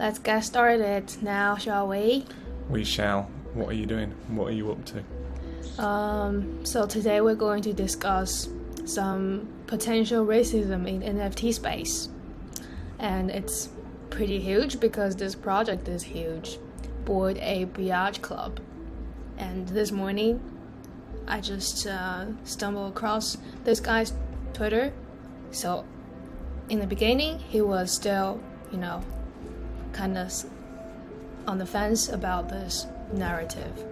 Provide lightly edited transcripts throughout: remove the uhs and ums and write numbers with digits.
Let's get started now, shall we? We shall. What are you doing? What are you up to? So today we're going to discuss some potential racism in NFT space. And it's pretty huge because this project is huge. Bored Ape Yacht Club. And this morning, I just stumbled across this guy's Twitter. So in the beginning, he was still, kind of on the fence about this narrative.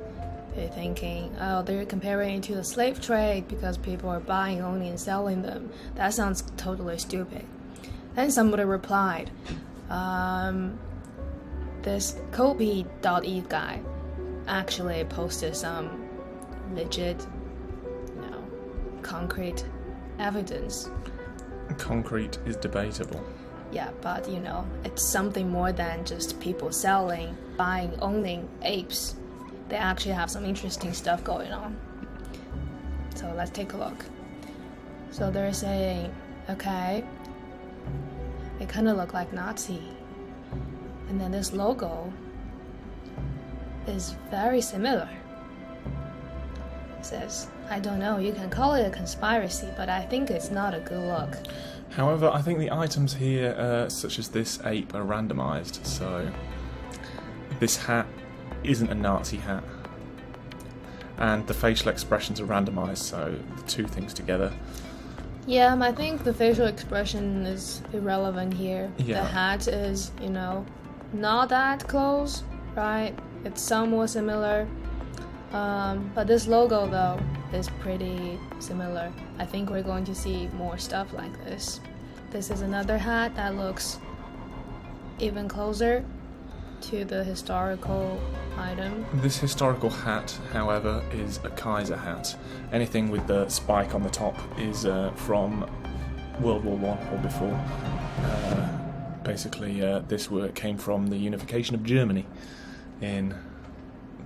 They're thinking, they're comparing it to the slave trade because people are buying only and selling them. That sounds totally stupid. Then somebody replied, this Kobe.eth guy actually posted some legit, concrete evidence. Concrete is debatable. Yeah, but it's something more than just people selling, buying, owning apes. They actually have some interesting stuff going on. So let's take a look. So they're saying, okay, they kind of look like Nazi. And then this logo is very similar. It says, I don't know, you can call it a conspiracy, but I think it's not a good look. However, I think the items here, such as this ape, are randomised, so this hat isn't a Nazi hat. And the facial expressions are randomised, so the two things together. Yeah, I think the facial expression is irrelevant here. Yeah. The hat is, not that close, right? It's somewhat similar. But this logo, though, is pretty similar. I think we're going to see more stuff like this. This is another hat that looks even closer to the historical item. This historical hat, however, is a Kaiser hat. Anything with the spike on the top is from World War I or before. Basically, this work came from the unification of Germany in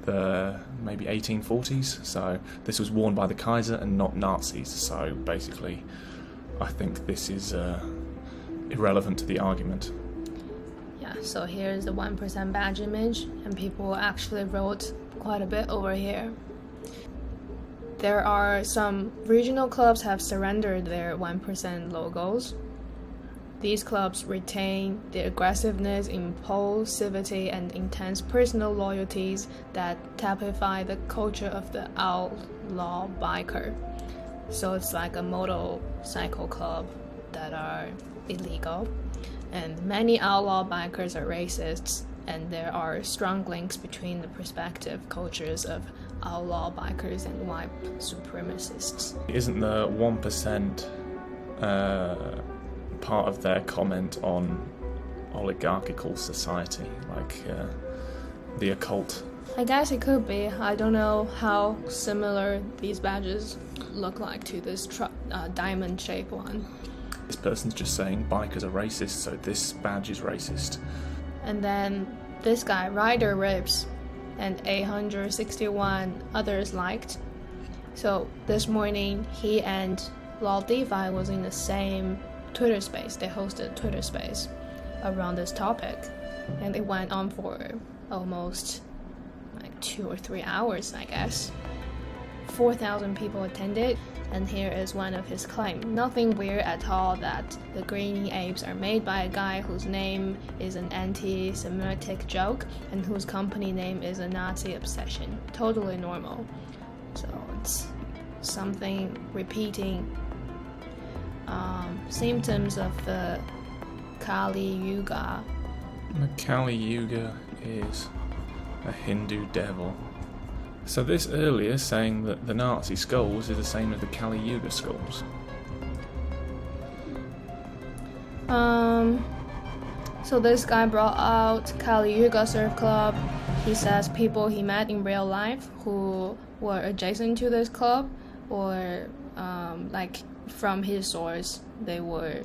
the maybe 1840s, so this was worn by the Kaiser and not Nazis, so basically I think this is irrelevant to the argument. Yeah, so here's the 1% badge image, and people actually wrote quite a bit over here. There are some regional clubs have surrendered their 1% logos. These clubs retain the aggressiveness, impulsivity, and intense personal loyalties that typify the culture of the outlaw biker. So it's like a motorcycle club that are illegal. And many outlaw bikers are racists, and there are strong links between the respective cultures of outlaw bikers and white supremacists. Isn't the 1% part of their comment on oligarchical society, like the occult? I guess it could be. I don't know how similar these badges look like to this diamond-shaped one. This person's just saying bikers are racist, so this badge is racist. And then this guy, Ryder Ribs, and 861 others liked. So this morning, he and Law DeFi was in the same Twitter space. They hosted a Twitter space around this topic, and it went on for almost 2 or 3 hours, I guess. 4,000 people attended, and here is one of his claims. Nothing weird at all that the green apes are made by a guy whose name is an anti-Semitic joke and whose company name is a Nazi obsession. Totally normal. So it's something repeating symptoms of the Kali Yuga. The Kali Yuga is a Hindu devil. So this earlier saying that the Nazi skulls is the same as the Kali Yuga skulls. So this guy brought out Kali Yuga Surf Club. He says people he met in real life who were adjacent to this club, or from his source, they were,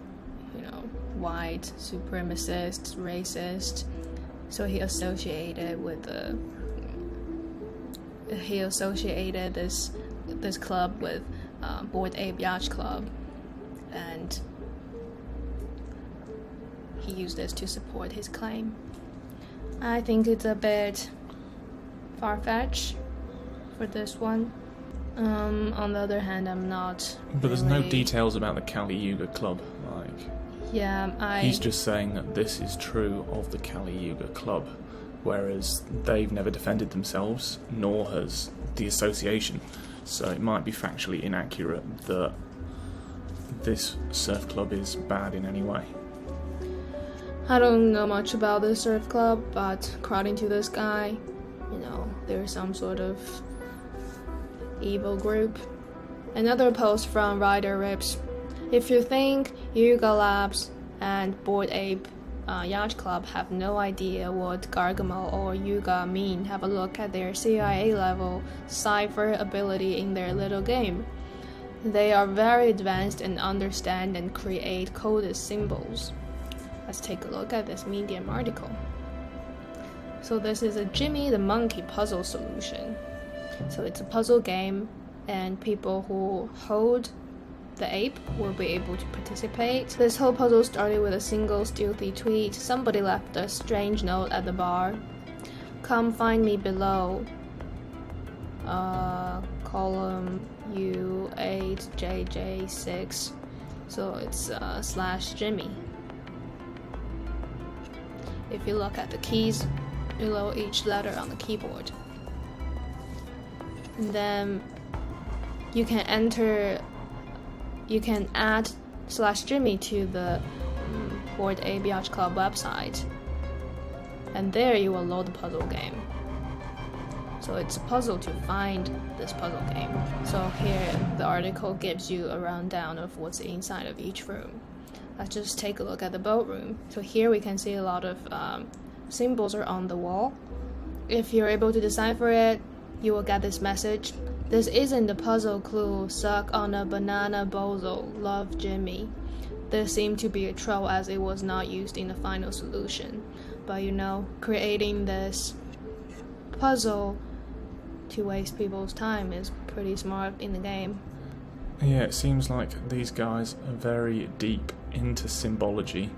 white supremacists, racist. So he associated this club with Bored Ape Yacht Club, and he used this to support his claim. I think it's a bit far-fetched for this one. On the other hand, I'm not. But there's no details about the Kali Yuga Club. He's just saying that this is true of the Kali Yuga Club, whereas they've never defended themselves, nor has the association. So it might be factually inaccurate that this surf club is bad in any way. I don't know much about this surf club, but according to this guy, there's some sort of evil group. Another post from Ryder Rips. If you think Yuga Labs and Bored Ape Yacht Club have no idea what Gargamel or Yuga mean, have a look at their CIA level cipher ability in their little game. They are very advanced and understand and create coded symbols. Let's take a look at this Medium article. So this is a Jimmy the Monkey puzzle solution. So it's a puzzle game, and people who hold the ape will be able to participate. This whole puzzle started with a single stealthy tweet. Somebody left a strange note at the bar. Come find me below. Column U8JJ6. So it's /Jimmy. If you look at the keys below each letter on the keyboard, and then you can add /Jimmy to the Bored Ape Yacht Club website, and there you will load the puzzle game. So it's a puzzle to find this puzzle game. So here the article gives you a rundown of what's inside of each room. Let's just take a look at the boat room. So here we can see a lot of symbols are on the wall. If you're able to decipher it, you will get this message. This isn't a puzzle clue. Suck on a banana bozo. Love, Jimmy. This seemed to be a troll as it was not used in the final solution. But creating this puzzle to waste people's time is pretty smart in the game. Yeah, it seems like these guys are very deep into symbology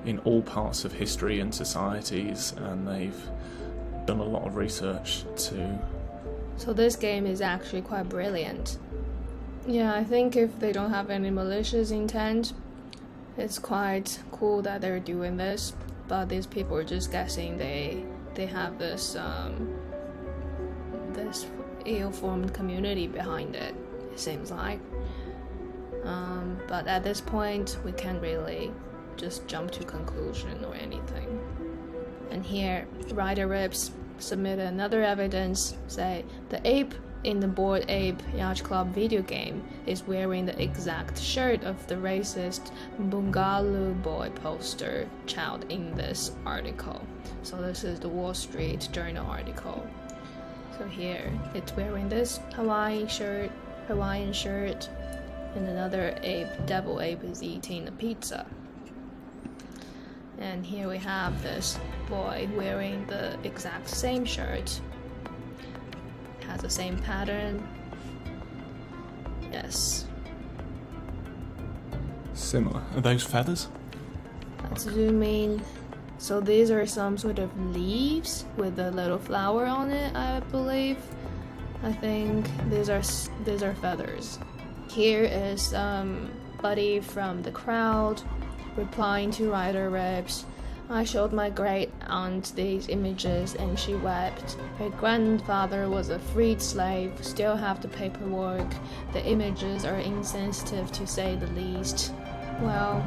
in all parts of history and societies, and they've done a lot of research too. So this game is actually quite brilliant. Yeah, I think if they don't have any malicious intent, it's quite cool that they're doing this. But these people are just guessing they have this this ill-formed community behind it. It seems like. But at this point, we can't really just jump to conclusion or anything. And here, Ryder Rips submitted another evidence, say the ape in the Bored Ape Yacht Club video game is wearing the exact shirt of the racist Bungaloo Boy poster child in this article. So this is the Wall Street Journal article. So here, it's wearing this Hawaiian shirt, and another ape, devil ape, is eating a pizza. And here we have this boy wearing the exact same shirt. It has the same pattern. Yes. Similar. Are those feathers? Let's zoom in. So these are some sort of leaves with a little flower on it, I believe. I think these are feathers. Here is Buddy from the crowd replying to Ryder Rips. I showed my great aunt these images and she wept. Her grandfather was a freed slave, still have the paperwork. The images are insensitive to say the least. Well,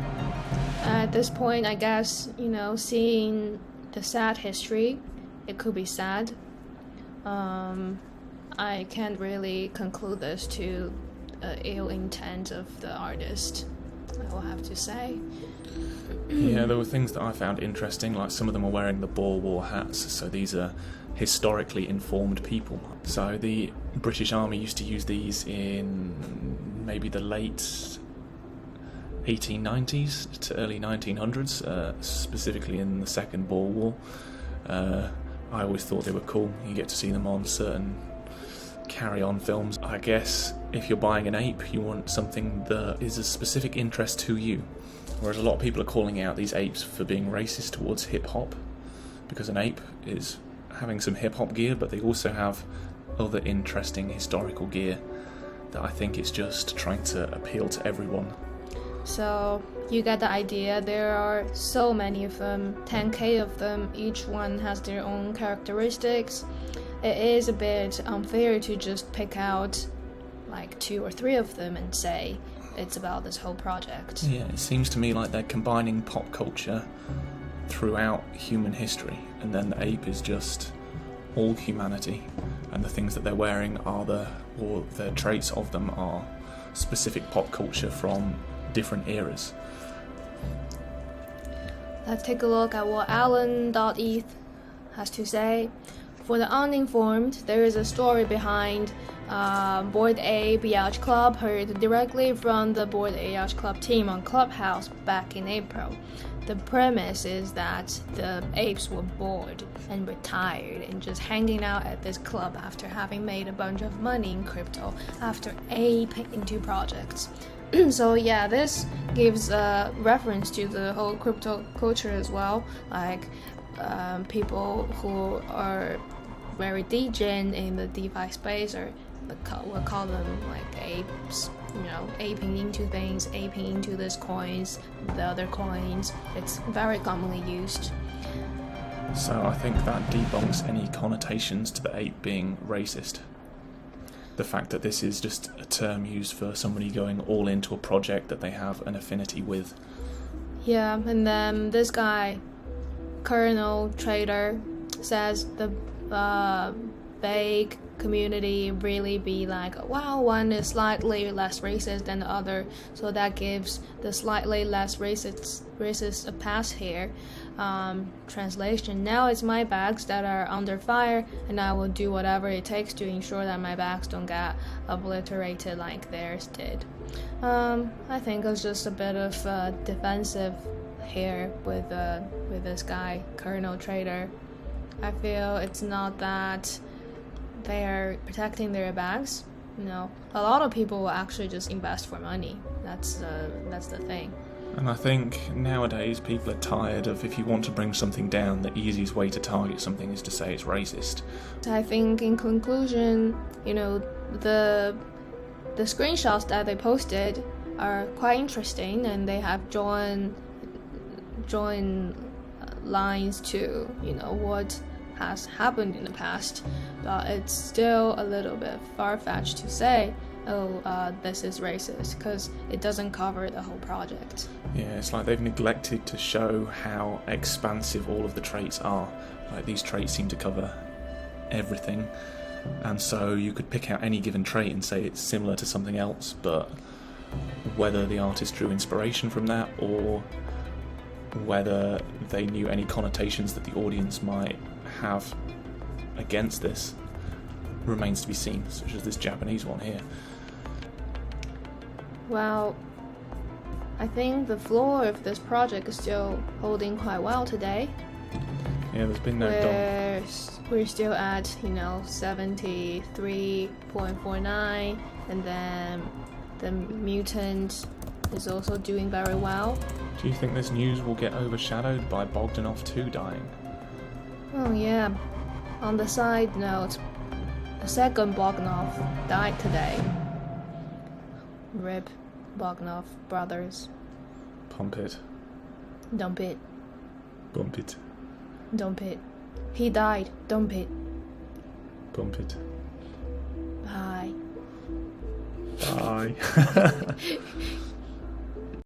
at this point, I guess, seeing the sad history, it could be sad. I can't really conclude this to ill intent of the artist, I will have to say. Yeah, there were things that I found interesting, like some of them are wearing the Boer War hats, so these are historically informed people. So the British Army used to use these in maybe the late 1890s to early 1900s, specifically in the Second Boer War. I always thought they were cool. You get to see them on certain carry-on films. I guess if you're buying an ape, you want something that is a specific interest to you. Whereas a lot of people are calling out these apes for being racist towards hip-hop. because an ape is having some hip-hop gear, but they also have other interesting historical gear that I think is just trying to appeal to everyone. So you get the idea. There are so many of them, 10k of them. Each one has their own characteristics. It is a bit unfair to just pick out like 2 or 3 of them and say it's about this whole project. Yeah, it seems to me like they're combining pop culture throughout human history, and then the ape is just all humanity, and the things that they're wearing are the traits of them are specific pop culture from different eras. Let's take a look at what Alan.eth has to say. For the uninformed, there is a story behind Bored Ape Yacht Club, heard directly from the Bored Ape Yacht Club team on Clubhouse back in April. The premise is that the apes were bored and retired and just hanging out at this club after having made a bunch of money in crypto after aping into projects. So yeah, this gives a reference to the whole crypto culture as well, like people who are very degen in the DeFi space, or we'll call them like apes, aping into things, aping into these coins, the other coins. It's very commonly used. So I think that debunks any connotations to the ape being racist. The fact that this is just a term used for somebody going all into a project that they have an affinity with. Yeah, and then this guy, Colonel Trader, says the BAYC community really be like, wow, one is slightly less racist than the other, so that gives the slightly less racist a pass here. Translation: now it's my bags that are under fire, and I will do whatever it takes to ensure that my bags don't get obliterated like theirs did. I think it's just a bit of defensive here with this guy, Colonel Trader. I feel it's not that they're protecting their bags. A lot of people will actually just invest for money. That's the thing. And I think nowadays people are tired of, if you want to bring something down, the easiest way to target something is to say it's racist. I think in conclusion, the screenshots that they posted are quite interesting, and they have joined lines to what has happened in the past, but it's still a little bit far-fetched to say, this is racist, because it doesn't cover the whole project. Yeah, it's like they've neglected to show how expansive all of the traits are. Like, these traits seem to cover everything, and so you could pick out any given trait and say it's similar to something else, but whether the artist drew inspiration from that or whether they knew any connotations that the audience might have against this remains to be seen, such as this Japanese one here. Well, I think the floor of this project is still holding quite well today. Yeah, there's been no dump. We're still at 73.49, and then the mutant is also doing very well. Do you think this news will get overshadowed by Bogdanov 2 dying? Oh yeah. On the side note, the second Bogdanov died today. RIP Bogdanov brothers. Pump it. Dump it. Bump it. Dump it. He died. Dump it. Bump it. Bye. Bye.